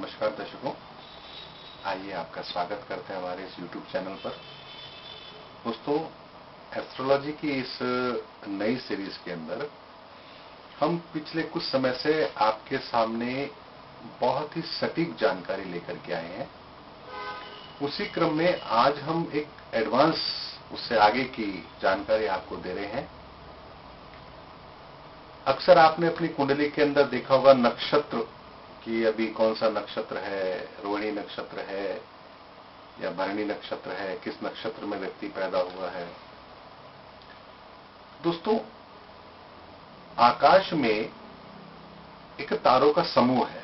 नमस्कार दर्शकों, आइए आपका स्वागत करते हैं हमारे इस YouTube चैनल पर। दोस्तों, एस्ट्रोलॉजी की इस नई सीरीज के अंदर हम पिछले कुछ समय से आपके सामने बहुत ही सटीक जानकारी लेकर के आए हैं। उसी क्रम में आज हम एक एडवांस, उससे आगे की जानकारी आपको दे रहे हैं। अक्सर आपने अपनी कुंडली के अंदर देखा होगा नक्षत्र कि अभी कौन सा नक्षत्र है, रोहिणी नक्षत्र है या भरणी नक्षत्र है, किस नक्षत्र में व्यक्ति पैदा हुआ है। दोस्तों, आकाश में एक तारों का समूह है।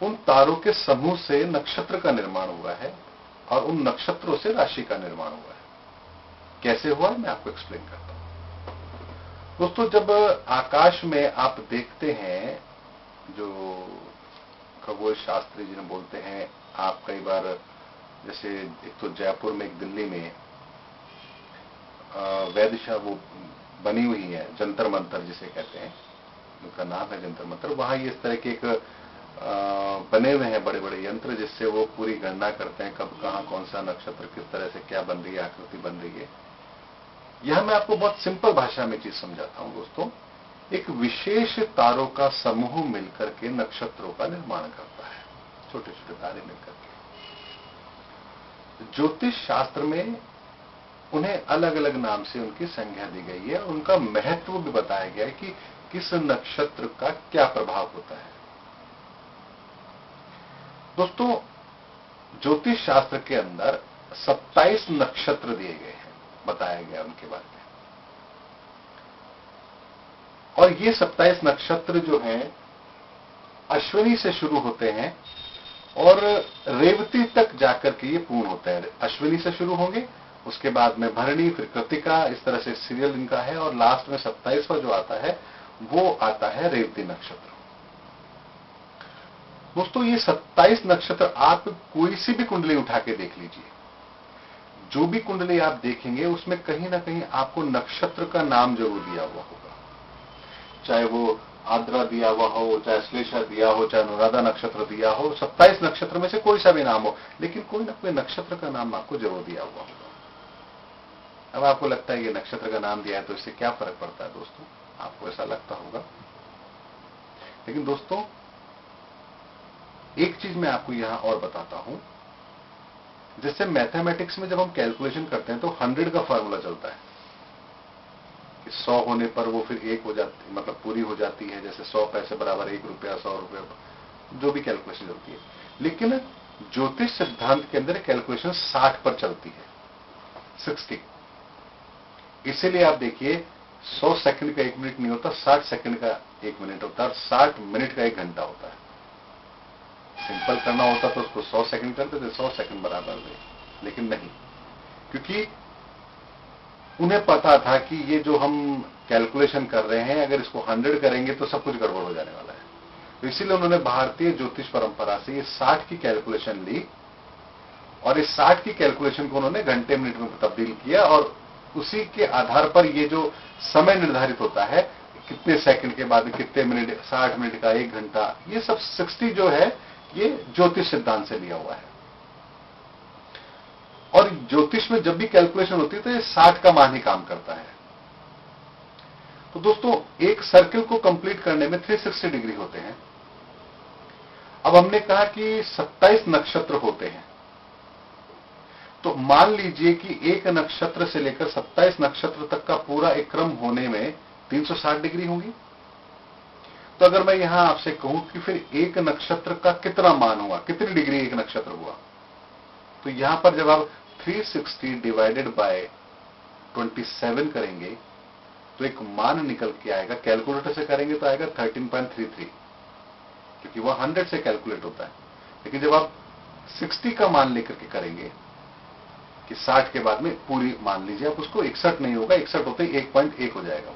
उन तारों के समूह से नक्षत्र का निर्माण हुआ है और उन नक्षत्रों से राशि का निर्माण हुआ है। कैसे हुआ मैं आपको एक्सप्लेन करता हूं। दोस्तों, जब आकाश में आप देखते हैं, जो खगोल शास्त्री जिन्हें बोलते हैं, आप कई बार जैसे एक तो जयपुर में, एक दिल्ली में वैदिशा वो बनी हुई है, जंतर मंतर जिसे कहते हैं, उनका नाम है जंतर मंतर। वहां ये इस तरह के एक बने हुए हैं बड़े बड़े यंत्र, जिससे वो पूरी गणना करते हैं कब कहां कौन सा नक्षत्र किस तरह से क्या बन रही है, आकृति बन रही है। यह मैं आपको बहुत सिंपल भाषा में चीज समझाता हूं। दोस्तों, एक विशेष तारों का समूह मिलकर के नक्षत्रों का निर्माण करता है, छोटे छोटे तारे मिलकर के। ज्योतिष शास्त्र में उन्हें अलग अलग नाम से उनकी संज्ञा दी गई है, उनका महत्व भी बताया गया है कि किस नक्षत्र का क्या प्रभाव होता है। दोस्तों, ज्योतिष शास्त्र के अंदर 27 नक्षत्र दिए गए हैं, बताया गया उनके बारे में। और ये 27 नक्षत्र जो हैं अश्विनी से शुरू होते हैं और रेवती तक जाकर के ये पूर्ण होते हैं। अश्विनी से शुरू होंगे, उसके बाद में भरणी, फिर कृतिका, इस तरह से सीरियल इनका है। और लास्ट में 27वां जो आता है वो आता है रेवती नक्षत्र। दोस्तों, ये 27 नक्षत्र आप कोई सी भी कुंडली उठा के देख लीजिए, जो भी कुंडली आप देखेंगे उसमें कहीं ना कहीं आपको नक्षत्र का नाम जरूर दिया हुआ होगा। चाहे वो आद्रा दिया हुआ हो, चाहे श्लेषा दिया हो, चाहे अनुराधा नक्षत्र दिया हो, 27 नक्षत्र में से कोई सा भी नाम हो, लेकिन कोई ना कोई नक्षत्र का नाम आपको जरूर दिया हुआ होगा। अब आपको लगता है ये नक्षत्र का नाम दिया है तो इससे क्या फर्क पड़ता है। दोस्तों, आपको ऐसा लगता होगा, लेकिन दोस्तों एक चीज मैं आपको यहां और बताता हूं। जैसे मैथमेटिक्स में जब हम कैलकुलेशन करते हैं तो 100 का फॉर्मूला चलता है कि 100 होने पर वो फिर 1 हो जाती, मतलब पूरी हो जाती है। जैसे 100 पैसे बराबर 1 रुपया, 100 रुपये, जो भी कैलकुलेशन चलती है। लेकिन ज्योतिष सिद्धांत के अंदर कैलकुलेशन 60 पर चलती है, 60। इसीलिए आप देखिए 100 सेकंड का 1 मिनट नहीं होता, 60 सेकंड का 1 मिनट होता है और 60 मिनट का 1 घंटा होता है। सिंपल करना होता तो उसको 100 सेकंड करते थे, 100 सेकंड बराबर थे, लेकिन नहीं, क्योंकि उन्हें पता था कि ये जो हम कैलकुलेशन कर रहे हैं, अगर इसको 100 करेंगे तो सब कुछ गड़बड़ हो जाने वाला है। तो इसीलिए उन्होंने भारतीय ज्योतिष परंपरा से ये 60 की कैलकुलेशन ली और इस 60 की कैलकुलेशन को उन्होंने घंटे मिनट में तब्दील किया। और उसी के आधार पर ये जो समय निर्धारित होता है, कितने सेकंड के बाद कितने मिनट, 60 मिनट का 1 घंटा, ये सब 60 जो है ये ज्योतिष सिद्धांत से लिया हुआ है। और ज्योतिष में जब भी कैलकुलेशन होती है तो ये 60 का मान ही काम करता है। तो दोस्तों, एक सर्किल को कंप्लीट करने में 360 डिग्री होते हैं। अब हमने कहा कि 27 नक्षत्र होते हैं, तो मान लीजिए कि एक नक्षत्र से लेकर 27 नक्षत्र तक का पूरा एक क्रम होने में 360 डिग्री होगी। तो अगर मैं यहां आपसे कहूं कि फिर एक नक्षत्र का कितना मान हुआ, कितनी डिग्री एक नक्षत्र हुआ, तो यहां पर जब आप 360 डिवाइडेड बाय 27 करेंगे तो एक मान निकल के आएगा। कैलकुलेटर से करेंगे तो आएगा 13.33, क्योंकि वह 100 से कैलकुलेट होता है। लेकिन जब आप 60 का मान लेकर के करेंगे कि 60 के बाद में पूरी मान लीजिए आप उसको, 61 नहीं होगा, 61 होते ही 1.1 हो जाएगा,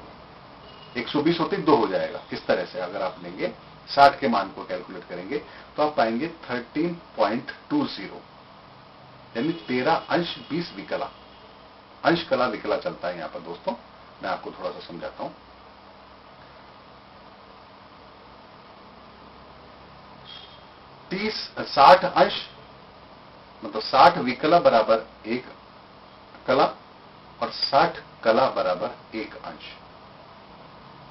120 होते ही 2 हो जाएगा। इस तरह से अगर आप लेंगे 60 के मान को कैलकुलेट करेंगे तो आप पाएंगे 13.20, यानी 13 अंश 20 विकला। अंश कला विकला चलता है यहां पर। दोस्तों, मैं आपको थोड़ा सा समझाता हूं। 60 अंश, मतलब 60 विकला बराबर 1 कला और 60 कला बराबर 1 अंश।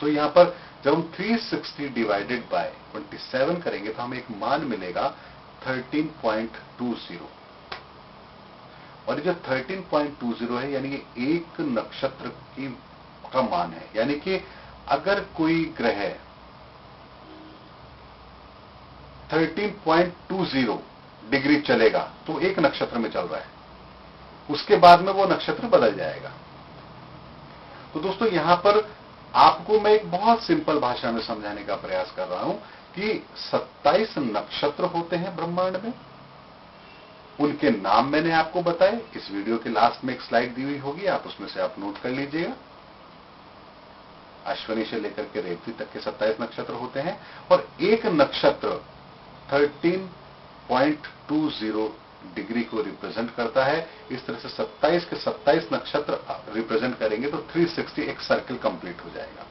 तो यहां पर जब हम 360 डिवाइडेड बाय 27 करेंगे तो हमें एक मान मिलेगा 13.20। और ये जो 13.20 है यानी कि एक नक्षत्र का मान है। यानी कि अगर कोई ग्रह 13.20 डिग्री चलेगा तो एक नक्षत्र में चल रहा है, उसके बाद में वो नक्षत्र बदल जाएगा। तो दोस्तों यहां पर आपको मैं एक बहुत सिंपल भाषा में समझाने का प्रयास कर रहा हूं कि 27 नक्षत्र होते हैं ब्रह्मांड में। उनके नाम मैंने आपको बताए। इस वीडियो के लास्ट में एक स्लाइड दी हुई होगी, आप उसमें से आप नोट कर लीजिएगा। अश्विनी से लेकर के रेवती तक के 27 नक्षत्र होते हैं और एक नक्षत्र 13.20 डिग्री को रिप्रेजेंट करता है। इस तरह से 27 के 27 नक्षत्र रिप्रेजेंट करेंगे तो 360 एक सर्कल कंप्लीट हो जाएगा।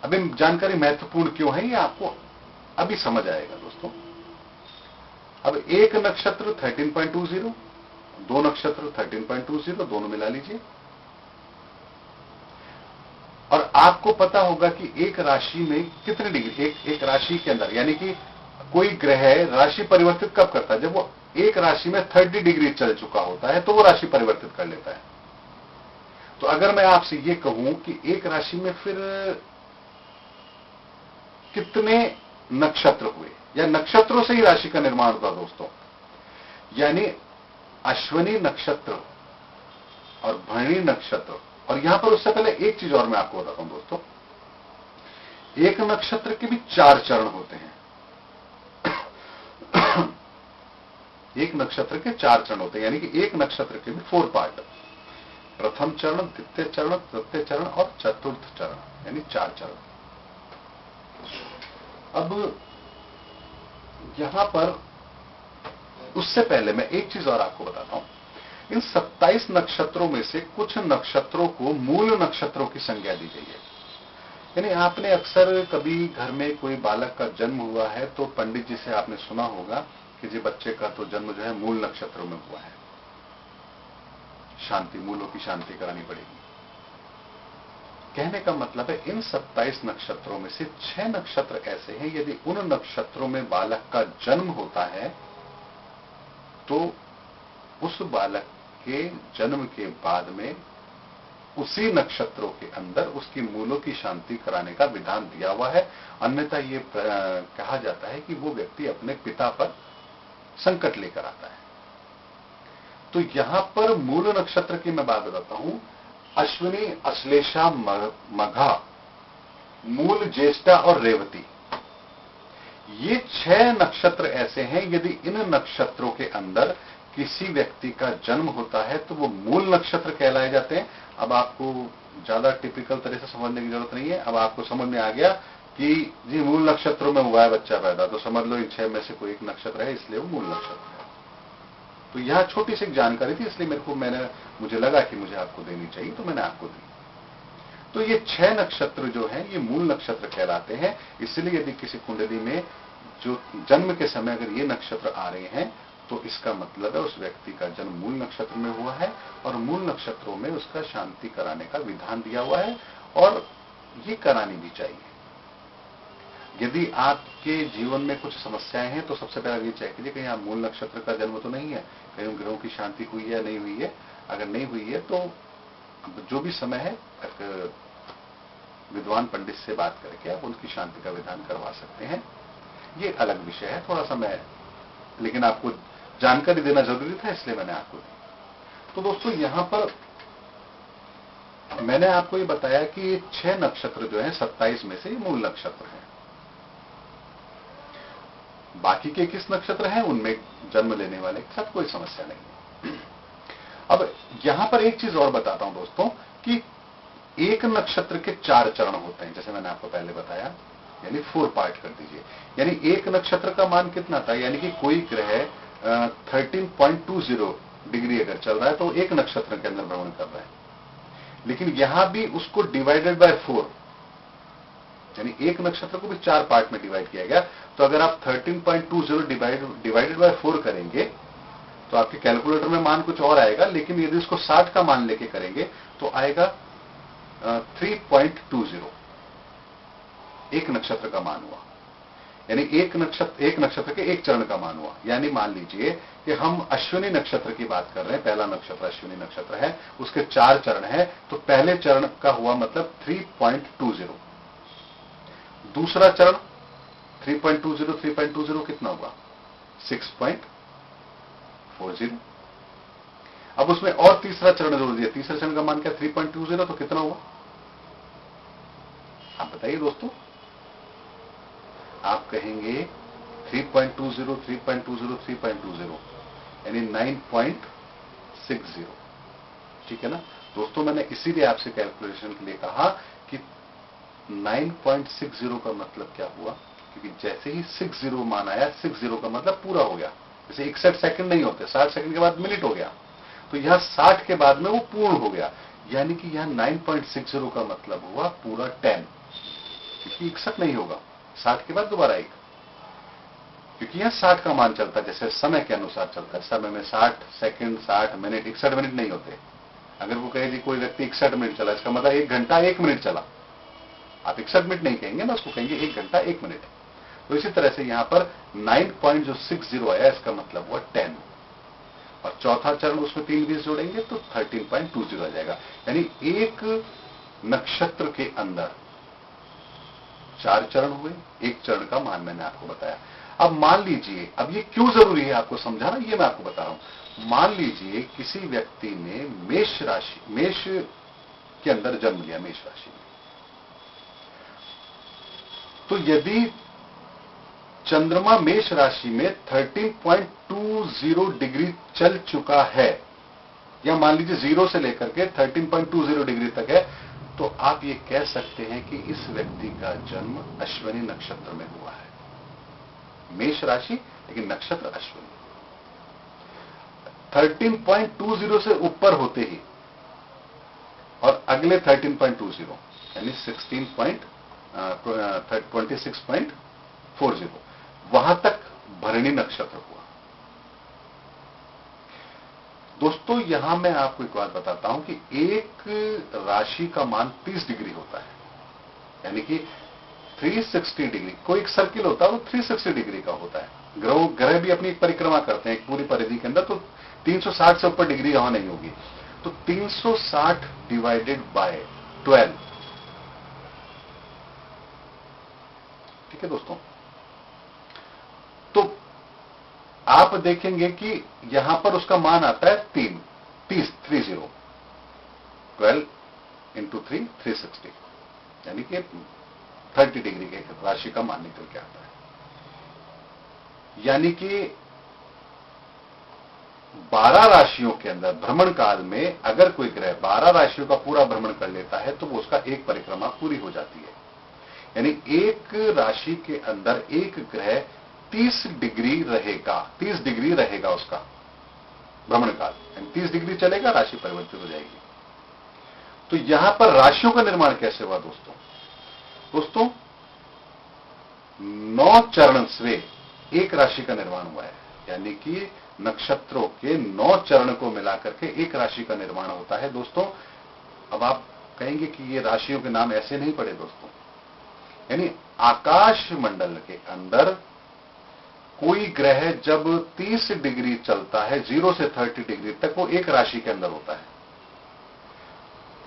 अभी जानकारी महत्वपूर्ण क्यों है ये आपको अभी समझ आएगा दोस्तों। अब एक नक्षत्र 13.20, दो नक्षत्र 13.20, दोनों मिला लीजिए। और आपको पता होगा कि एक राशि में कितने डिग्री, एक राशि के अंदर, यानी कि कोई ग्रह राशि परिवर्तित कब करता है? जब वो एक राशि में 30 डिग्री चल चुका होता है तो वो राशि परिवर्तित कर लेता है। तो अगर मैं आपसे ये कहूं कि एक राशि में फिर कितने नक्षत्र हुए, या नक्षत्रों से ही राशि का निर्माण होता दोस्तों, यानी अश्विनी नक्षत्र और भरणी नक्षत्र। और यहां पर उससे पहले एक चीज और मैं आपको बताता हूं दोस्तों, एक नक्षत्र के भी 4 चरण होते हैं। एक नक्षत्र के 4 चरण होते हैं, यानी कि एक नक्षत्र के भी 4 पार्ट। प्रथम चरण, द्वितीय चरण, तृतीय चरण और चतुर्थ चरण, यानी 4 चरण। अब यहां पर उससे पहले मैं एक चीज और आपको बताता हूं। इन 27 नक्षत्रों में से कुछ नक्षत्रों को मूल नक्षत्रों की संज्ञा दी गई है। यानी आपने अक्सर कभी घर में कोई बालक का जन्म हुआ है तो पंडित जी से आपने सुना होगा कि जी बच्चे का तो जन्म जो है मूल नक्षत्रों में हुआ है, शांति, मूलों की शांति करानी पड़ेगी। कहने का मतलब है इन 27 नक्षत्रों में से 6 नक्षत्र ऐसे हैं, यदि उन नक्षत्रों में बालक का जन्म होता है तो उस बालक के जन्म के बाद में उसी नक्षत्रों के अंदर उसकी मूलों की शांति कराने का विधान दिया हुआ है। अन्यथा ये कहा जाता है कि वो व्यक्ति अपने पिता पर संकट लेकर आता है। तो यहां पर मूल नक्षत्र की मैं बात बताता हूं। अश्विनी, अश्लेषा, मघा, मूल, ज्येष्ठा और रेवती, ये 6 नक्षत्र ऐसे हैं, यदि इन नक्षत्रों के अंदर किसी व्यक्ति का जन्म होता है तो वो मूल नक्षत्र कहलाए जाते हैं। अब आपको ज्यादा टिपिकल तरह से समझने की जरूरत नहीं है। अब आपको समझ में आ गया कि जी मूल नक्षत्रों में हुआ है बच्चा पैदा, तो समझ लो इन 6 में से कोई एक नक्षत्र है, इसलिए वो मूल नक्षत्र है। तो यहां छोटी सी जानकारी थी, इसलिए मुझे लगा कि मुझे आपको देनी चाहिए, तो मैंने आपको दी। तो ये 6 नक्षत्र जो हैं ये मूल नक्षत्र कहलाते हैं। इसलिए यदि किसी कुंडली में जो जन्म के समय अगर ये नक्षत्र आ रहे हैं तो इसका मतलब है उस व्यक्ति का जन्म मूल नक्षत्र में हुआ है और मूल नक्षत्रों में उसका शांति कराने का विधान दिया हुआ है, और ये करानी भी चाहिए। यदि आपके जीवन में कुछ समस्याएं हैं तो सबसे पहले ये चेक कीजिए कहीं आप मूल नक्षत्र का जन्म तो नहीं है, कहीं उन ग्रहों की शांति हुई है या नहीं हुई है। अगर नहीं हुई है तो जो भी समय है एक विद्वान पंडित से बात करके आप उनकी शांति का विधान करवा सकते हैं। ये अलग विषय है, थोड़ा सा मैं, लेकिन आपको जानकारी देना जरूरी था इसलिए मैंने आपको दी। तो दोस्तों यहां पर मैंने आपको ये बताया कि 6 नक्षत्र जो है 27 में से मूल नक्षत्र हैं। बाकी के 21 नक्षत्र हैं उनमें जन्म लेने वाले के साथ कोई समस्या नहीं है। अब यहां पर एक चीज और बताता हूं दोस्तों कि एक नक्षत्र के 4 चरण होते हैं, जैसे मैंने आपको पहले बताया, यानी 4 पार्ट कर दीजिए। यानी एक नक्षत्र का मान कितना था, यानी कि कोई ग्रह 13.20 डिग्री अगर चल रहा है तो एक नक्षत्र के अंदर भ्रमण कर रहा है। लेकिन यहां भी उसको डिवाइडेड बाय 4, यानी एक नक्षत्र को भी 4 पार्ट में डिवाइड किया गया। तो अगर आप 13.20 डिवाइडेड बाय 4 करेंगे तो आपके कैलकुलेटर में मान कुछ और आएगा, लेकिन यदि इसको 60 का मान लेके करेंगे तो आएगा 3.20 एक नक्षत्र का मान हुआ। यानी एक नक्षत्र के एक चरण का मान हुआ। यानी मान लीजिए कि हम अश्विनी नक्षत्र की बात कर रहे हैं, पहला नक्षत्र अश्विनी नक्षत्र है, उसके 4 चरण है, तो पहले चरण का हुआ मतलब 3.20। दूसरा चरण 3.20 कितना हुआ 6.40। अब उसमें और तीसरा चरण जोड़ दिया, तीसरे चरण का मान क्या 3.20, तो कितना हुआ आप बताइए दोस्तों। आप कहेंगे 3.20 3.20 3.20 यानी 9.60। ठीक है ना दोस्तों, मैंने इसीलिए आपसे कैलकुलेशन के लिए कहा कि 9.60 का मतलब क्या हुआ, क्योंकि जैसे ही 60 मान आया, 60 का मतलब पूरा हो गया। जैसे 61 सेकंड नहीं होते, 60 सेकंड के बाद मिनट हो गया, तो यहां 60 के बाद में वो पूर्ण हो गया। यानी कि यहां 9.60 का मतलब हुआ पूरा 10, क्योंकि 61 नहीं होगा, 60 के बाद दोबारा 1, क्योंकि यहां 60 का मान चलता है, जैसे समय के अनुसार चलता है। समय में 60 सेकंड, 60 मिनट, 61 मिनट नहीं होते। अगर वो कहे जी कोई व्यक्ति 61 मिनट चला, इसका मतलब 1 घंटा 1 मिनट चला, आप 61 मिनट नहीं कहेंगे ना, उसको कहेंगे 1 घंटा 1 मिनट। तो इसी तरह से यहां पर 9.60 आया, इसका मतलब हुआ 10। और चौथा चरण उसमें 3 20 जोड़ेंगे तो 13.20 आ जाएगा। यानी एक नक्षत्र के अंदर 4 चरण हुए, एक चरण का मान मैंने आपको बताया। अब मान लीजिए, अब ये क्यों जरूरी है आपको समझाना, ये मैं आपको बता रहा हूं। मान लीजिए किसी व्यक्ति ने मेष के अंदर जन्म लिया, मेष राशि में, तो यदि चंद्रमा मेष राशि में 13.20 डिग्री चल चुका है, या मान लीजिए 0 से लेकर के 13.20 डिग्री तक है, तो आप ये कह सकते हैं कि इस व्यक्ति का जन्म अश्विनी नक्षत्र में हुआ है। मेष राशि लेकिन नक्षत्र अश्विनी। 13.20 से ऊपर होते ही और अगले 13.20 यानी 26.40 वहां तक भरणी नक्षत्र हुआ। दोस्तों यहां मैं आपको एक बात बताता हूं कि एक राशि का मान 30 डिग्री होता है, यानी कि 360 डिग्री। कोई एक सर्किल होता है वो 360 डिग्री का होता है। ग्रह भी अपनी परिक्रमा करते हैं एक पूरी परिधि के अंदर, तो 360 से ऊपर डिग्री यहां नहीं होगी। तो 360 डिवाइडेड बाय 12, ठीक है दोस्तों। तो आप देखेंगे कि यहां पर उसका मान आता है 30 12 इंटू 3 360, यानी कि 30 डिग्री के राशि का मान निकल के आता है। यानी कि 12 राशियों के अंदर भ्रमण काल में अगर कोई ग्रह 12 राशियों का पूरा भ्रमण कर लेता है तो वो उसका एक परिक्रमा पूरी हो जाती है। यानी एक राशि के अंदर एक ग्रह 30 डिग्री रहेगा, 30 डिग्री रहेगा उसका भ्रमण काल, यानी 30 डिग्री चलेगा, राशि परिवर्तित हो जाएगी। तो यहां पर राशियों का निर्माण कैसे हुआ दोस्तों 9 चरण से एक राशि का निर्माण हुआ है। यानी कि नक्षत्रों के 9 चरण को मिलाकर के एक राशि का निर्माण होता है दोस्तों। अब आप कहेंगे कि ये राशियों के नाम ऐसे नहीं पड़े दोस्तों, यानी आकाश मंडल के अंदर कोई ग्रह जब 30 डिग्री चलता है, 0 से 30 डिग्री तक, वो एक राशि के अंदर होता है।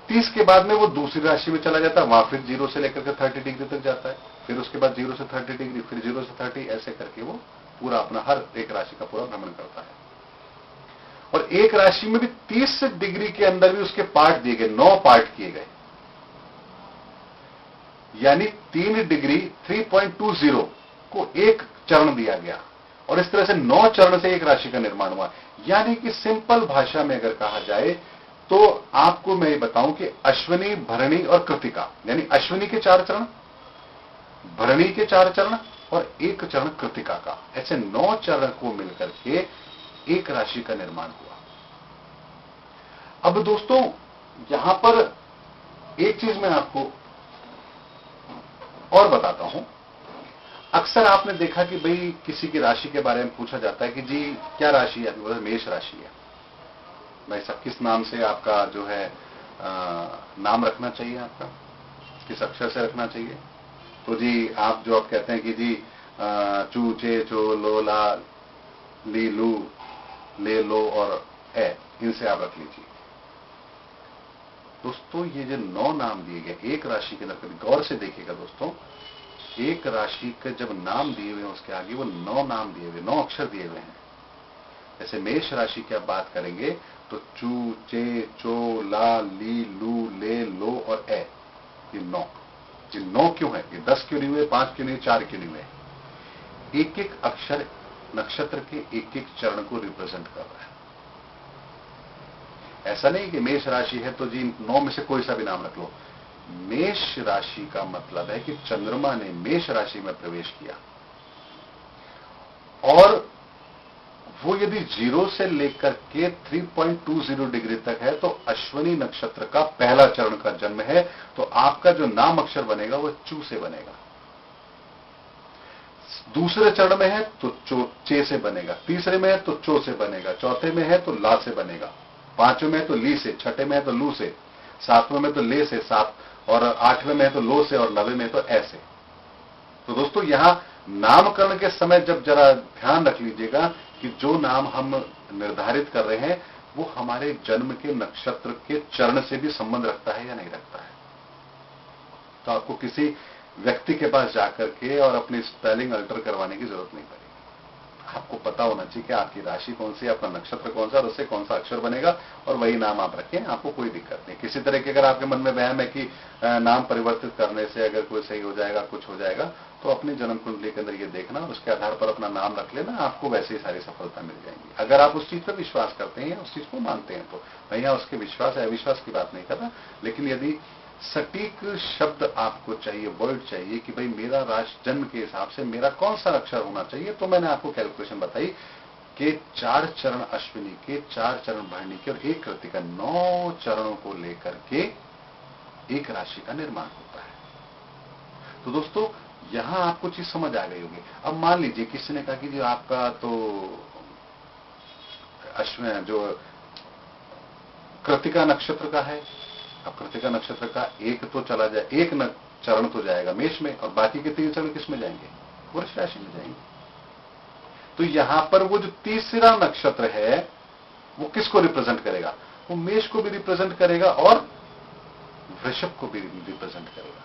30 के बाद में वो दूसरी राशि में चला जाता है, वहां फिर 0 से लेकर के 30 डिग्री तक जाता है, फिर उसके बाद 0 से 30 डिग्री, फिर 0 से 30, ऐसे करके वो पूरा अपना हर एक राशि का पूरा भ्रमण करता है। और एक राशि में भी 30 डिग्री के अंदर भी उसके पार्ट दिए गए, 9 पार्ट किए गए, यानी 3 डिग्री 3.20 को एक चरण दिया गया, और इस तरह से 9 चरण से एक राशि का निर्माण हुआ। यानी कि सिंपल भाषा में अगर कहा जाए तो आपको मैं ये बताऊं कि अश्विनी, भरणी और कृतिका, यानी अश्विनी के 4 चरण, भरणी के 4 चरण और एक चरण कृतिका का, ऐसे 9 चरण को मिलकर के एक राशि का निर्माण हुआ। अब दोस्तों यहां पर एक चीज मैं आपको और बताता हूं, अक्सर आपने देखा कि भाई किसी की राशि के बारे में पूछा जाता है कि जी क्या राशि है, बोले मेष राशि है। भाई साहब किस नाम से आपका जो है नाम रखना चाहिए, आपका किस अक्षर से रखना चाहिए? तो जी आप जो आप कहते हैं कि जी चू चे चो लो ला ली लू ले लो और ए, इनसे आप रख लीजिए। दोस्तों ये जो 9 नाम दिए गए एक राशि के अंदर, कभी गौर से देखिएगा दोस्तों, एक राशि के जब नाम दिए हुए हैं उसके आगे वो 9 नाम दिए हुए, 9 अक्षर दिए हुए हैं। जैसे मेष राशि की आप बात करेंगे तो चू चे चो ला ली लू ले लो और ए, ये 9। ये 9 क्यों है? ये 10 क्यों नहीं हुए, 5 क्यों नहीं, 4 क्यों नहीं हुए? एक एक अक्षर नक्षत्र के एक एक चरण को रिप्रेजेंट कर रहा है। ऐसा नहीं कि मेष राशि है तो जी 9 में से कोई सा भी नाम रख लो। मेष राशि का मतलब है कि चंद्रमा ने मेष राशि में प्रवेश किया और वो यदि 0 से लेकर के 3.20 डिग्री तक है तो अश्विनी नक्षत्र का पहला चरण का जन्म है। तो आपका जो नाम अक्षर बनेगा वो चू से बनेगा। दूसरे चरण में है तो चे से बनेगा, तीसरे में है तो चो से बनेगा, चौथे में है तो ला से बनेगा, पांचवें में है तो ली से, छठे में है तो लू से, सातवें में तो ले से, सात और आठवें में है तो लो से और नवे में तो ऐसे। तो दोस्तों यहां नामकरण के समय जब जरा ध्यान रख लीजिएगा कि जो नाम हम निर्धारित कर रहे हैं वो हमारे जन्म के नक्षत्र के चरण से भी संबंध रखता है या नहीं रखता है। तो आपको किसी व्यक्ति के पास जाकर के और अपनी स्पेलिंग अल्टर करवाने की जरूरत नहीं पड़ेगी। आपको पता होना चाहिए कि आपकी राशि कौन सी, आपका नक्षत्र कौन सा और उससे कौन सा अक्षर बनेगा और वही नाम आप रखें, आपको कोई दिक्कत नहीं। किसी तरह के अगर आपके मन में वहम है कि नाम परिवर्तित करने से अगर कोई सही हो जाएगा, कुछ हो जाएगा, तो अपनी जन्म कुंडली के अंदर ये देखना और उसके आधार पर अपना नाम रख लेना, आपको वैसे ही सारी सफलता मिल जाएंगी। अगर आप उस चीज पर विश्वास करते हैं या उस चीज को मानते हैं तो मैं यहाँ उसके विश्वास या अविश्वास की बात नहीं कर रहा, लेकिन यदि सटीक शब्द आपको चाहिए, वर्ड चाहिए कि भाई मेरा राशि जन्म के हिसाब से मेरा कौन सा अक्षर होना चाहिए, तो मैंने आपको कैलकुलेशन बताई कि 4 चरण अश्विनी के, 4 चरण भरणी के और 1 कृत्तिका, 9 चरणों को लेकर के एक राशि का निर्माण होता है। तो दोस्तों यहां आपको चीज समझ आ गई होगी। अब मान लीजिए किसी ने कहा कि जो आपका तो अश्विन जो कृत्तिका नक्षत्र का है, अब कृत्तिका नक्षत्र का एक तो चला जाए, एक चरण तो जाएगा मेष में और बाकी के 3 चरण किस में जाएंगे? वृष राशि में जाएंगे। तो यहां पर वो जो तीसरा नक्षत्र है वो किसको रिप्रेजेंट करेगा? वो मेष को भी रिप्रेजेंट करेगा और वृषभ को भी रिप्रेजेंट करेगा।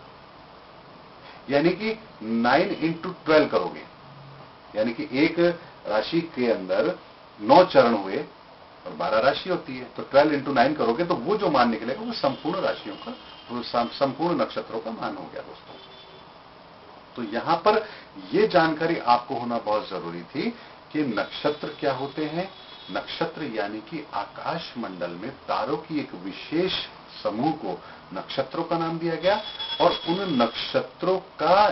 यानी कि 9 into 12 करोगे, यानी कि एक राशि के अंदर 9 चरण हुए और 12 राशि होती है, तो 12 into 9 करोगे तो वो जो मान निकलेगा वो संपूर्ण राशियों का, संपूर्ण नक्षत्रों का मान हो गया दोस्तों। तो यहां पर यह जानकारी आपको होना बहुत जरूरी थी कि नक्षत्र क्या होते हैं। नक्षत्र यानी कि आकाश मंडल में तारों की एक विशेष समूह को नक्षत्रों का नाम दिया गया और उन नक्षत्रों का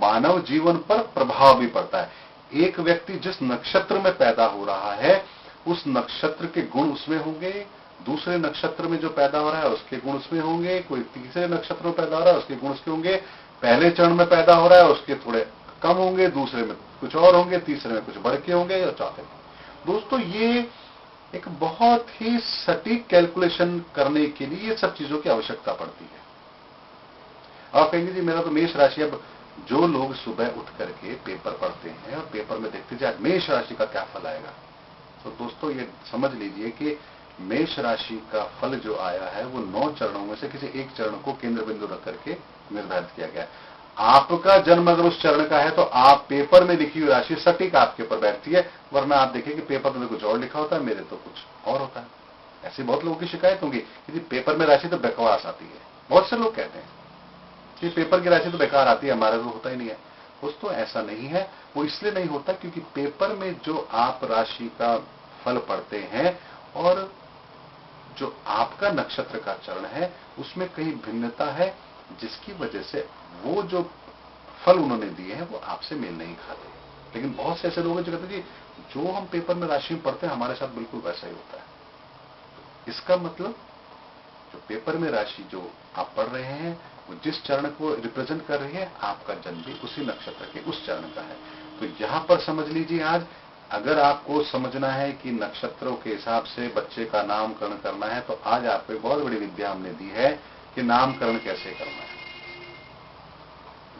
मानव जीवन पर प्रभाव भी पड़ता है। एक व्यक्ति जिस नक्षत्र में पैदा हो रहा है उस नक्षत्र के गुण उसमें होंगे, दूसरे नक्षत्र में जो पैदा हो रहा है उसके गुण उसमें होंगे, कोई तीसरे नक्षत्र में पैदा हो रहा है उसके गुण उसके होंगे, पहले चरण में पैदा हो रहा है उसके थोड़े कम होंगे, दूसरे में कुछ और होंगे, तीसरे में कुछ बढ़ के होंगे और चौथे में। दोस्तों ये एक बहुत ही सटीक कैलकुलेशन करने के लिए ये सब चीजों की आवश्यकता पड़ती है। आप कहेंगे जी मेरा तो मेष राशि, अब जो लोग सुबह उठ करके पेपर पढ़ते हैं और पेपर में देखते हैं मेष राशि का क्या फल आएगा, तो दोस्तों ये समझ लीजिए कि मेष राशि का फल जो आया है वो 9 चरणों में से किसी एक चरण को केंद्र बिंदु रख करके निर्धारित किया गया। आपका जन्म अगर उस चरण का है तो आप पेपर में लिखी हुई राशि सटीक आपके ऊपर बैठती है, वरना आप देखिए कि पेपर में कुछ और लिखा होता है, मेरे तो कुछ और होता है। ऐसी बहुत लोगों की शिकायत होंगी कि पेपर में राशि तो बकवास आती है। बहुत से लोग कहते हैं कि पेपर की राशि तो बेकार आती है, हमारा तो होता ही नहीं है। दोस्तों ऐसा नहीं है, वो इसलिए नहीं होता क्योंकि पेपर में जो आप राशि का फल पढ़ते हैं और जो आपका नक्षत्र का चरण है उसमें कहीं भिन्नता है, जिसकी वजह से वो जो फल उन्होंने दिए हैं वो आपसे मेल नहीं खाते। लेकिन बहुत से ऐसे लोग हैं जो कहते हैं कि जो हम पेपर में राशि में पढ़ते हैं हमारे साथ बिल्कुल वैसा ही होता है। इसका मतलब जो पेपर में राशि जो आप पढ़ रहे हैं वो जिस चरण को रिप्रेजेंट कर रही है, आपका जन्म भी उसी नक्षत्र के उस चरण का है। तो यहां पर समझ लीजिए, आज अगर आपको समझना है कि नक्षत्रों के हिसाब से बच्चे का नामकरण करना है, तो आज आपको एक बहुत बड़ी विद्या हमने दी है कि नामकरण कैसे करना है।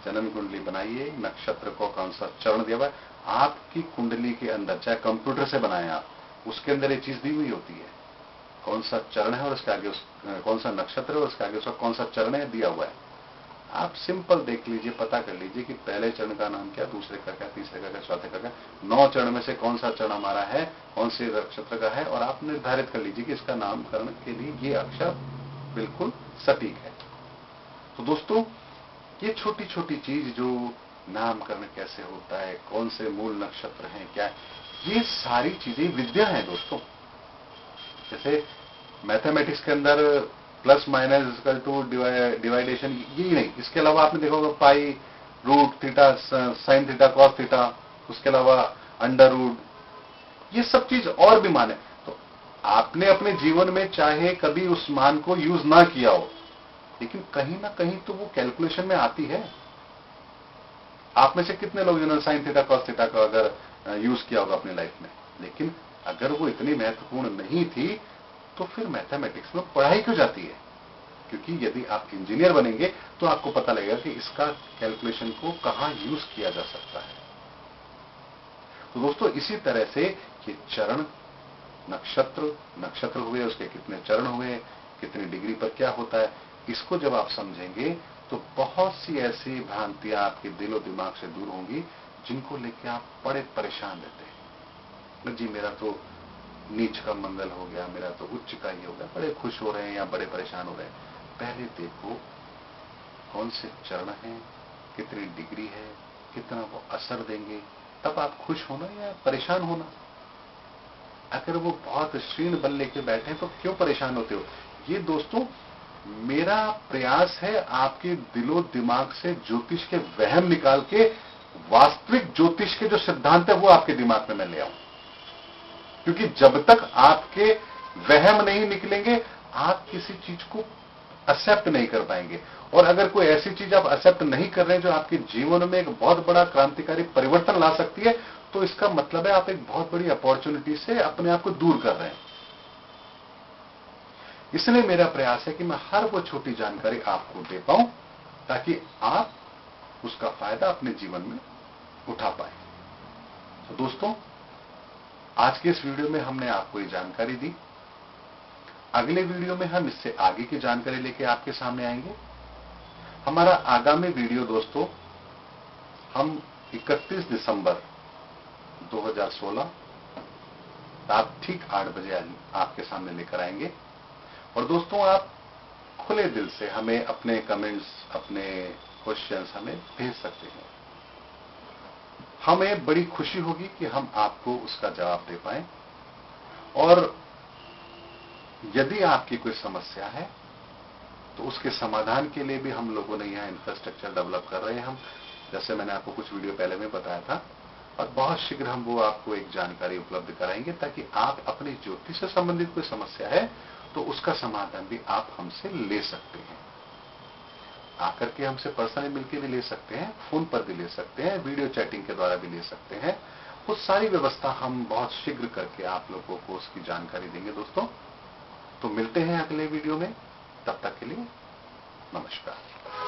जन्म कुंडली बनाइए, नक्षत्र को कौन सा चरण दिया हुआ है, आपकी कुंडली के अंदर, चाहे कंप्यूटर से बनाएं आप, उसके अंदर ये चीज दी हुई होती है, कौन सा चरण है और उसके आगे कौन सा नक्षत्र है और उसके आगे उसका कौन सा चरण है दिया हुआ है। आप सिंपल देख लीजिए, पता कर लीजिए कि पहले चरण का नाम क्या, दूसरे का क्या, तीसरे का क्या, चौथे का क्या, 9 चरण में से कौन सा चरण हमारा है, कौन से नक्षत्र का है, और आप निर्धारित कर लीजिए कि इसका नामकरण के लिए ये अक्षर बिल्कुल सटीक है। तो दोस्तों, ये छोटी छोटी चीज जो नामकरण कैसे होता है, कौन से मूल नक्षत्र हैं, क्या है, ये सारी चीजें विद्या हैं दोस्तों। जैसे मैथमेटिक्स के अंदर plus minus equal to division, यही नहीं, इसके अलावा आपने देखा होगा pi, root theta, sine theta, cos theta, उसके अलावा अंडर रूट, ये सब चीज और भी मान है। तो आपने अपने जीवन में चाहे कभी उस मान को यूज ना किया हो, लेकिन कहीं ना कहीं तो वो कैलकुलेशन में आती है। आप में से कितने लोग जिन्होंने साइन थीटा, कॉस थीटा का अगर यूज किया होगा अपनी लाइफ में, लेकिन अगर वो इतनी महत्वपूर्ण नहीं थी तो फिर मैथमेटिक्स में पढ़ाई क्यों जाती है? क्योंकि यदि आप इंजीनियर बनेंगे तो आपको पता लगेगा कि इसका कैलकुलेशन को कहां यूज किया जा सकता है। तो दोस्तों, इसी तरह से ये चरण, नक्षत्र हुए, उसके कितने चरण हुए, कितनी डिग्री पर क्या होता है, इसको जब आप समझेंगे तो बहुत सी ऐसी भ्रांतियां आपके दिलो दिमाग से दूर होंगी जिनको लेके आप बड़े परेशान रहते हैं। जी मेरा तो नीच का मंगल हो गया, मेरा तो उच्च का ही हो गया, बड़े खुश हो रहे हैं या बड़े परेशान हो रहे हैं। पहले देखो कौन से चरण हैं, कितनी डिग्री है, कितना वो असर देंगे, तब आप खुश होना या परेशान होना। अगर वो बहुत क्षीण बल लेके बैठे तो क्यों परेशान होते हो? ये दोस्तों मेरा प्रयास है आपके दिलो दिमाग से ज्योतिष के वहम निकाल के वास्तविक ज्योतिष के जो सिद्धांत है वो आपके दिमाग में मैं ले आऊं। क्योंकि जब तक आपके वहम नहीं निकलेंगे, आप किसी चीज को एक्सेप्ट नहीं कर पाएंगे। और अगर कोई ऐसी चीज आप एक्सेप्ट नहीं कर रहे हैं जो आपके जीवन में एक बहुत बड़ा क्रांतिकारी परिवर्तन ला सकती है, तो इसका मतलब है आप एक बहुत बड़ी अपॉर्चुनिटी से अपने आप को दूर कर रहे हैं। इसलिए मेरा प्रयास है कि मैं हर वो छोटी जानकारी आपको दे पाऊं ताकि आप उसका फायदा अपने जीवन में उठा पाए। तो दोस्तों, आज के इस वीडियो में हमने आपको ये जानकारी दी। अगले वीडियो में हम इससे आगे की जानकारी लेके आपके सामने आएंगे। हमारा आगामी वीडियो दोस्तों हम 31 दिसंबर 2016 रात ठीक 8 बजे आपके सामने लेकर आएंगे। और दोस्तों, आप खुले दिल से हमें अपने कमेंट्स, अपने क्वेश्चंस हमें भेज सकते हैं। हमें बड़ी खुशी होगी कि हम आपको उसका जवाब दे पाएं। और यदि आपकी कोई समस्या है तो उसके समाधान के लिए भी हम लोगों ने यहां इंफ्रास्ट्रक्चर डेवलप कर रहे हैं। हम, जैसे मैंने आपको कुछ वीडियो पहले में बताया था, और बहुत शीघ्र हम वो आपको एक जानकारी उपलब्ध कराएंगे ताकि आप अपनी ज्योतिष से संबंधित कोई समस्या है तो उसका समाधान भी आप हमसे ले सकते हैं। आकर के हमसे पर्सनली मिलकर भी ले सकते हैं, फोन पर भी ले सकते हैं, वीडियो चैटिंग के द्वारा भी ले सकते हैं। वो सारी व्यवस्था हम बहुत शीघ्र करके आप लोगों को उसकी जानकारी देंगे दोस्तों। तो मिलते हैं अगले वीडियो में, तब तक के लिए नमस्कार।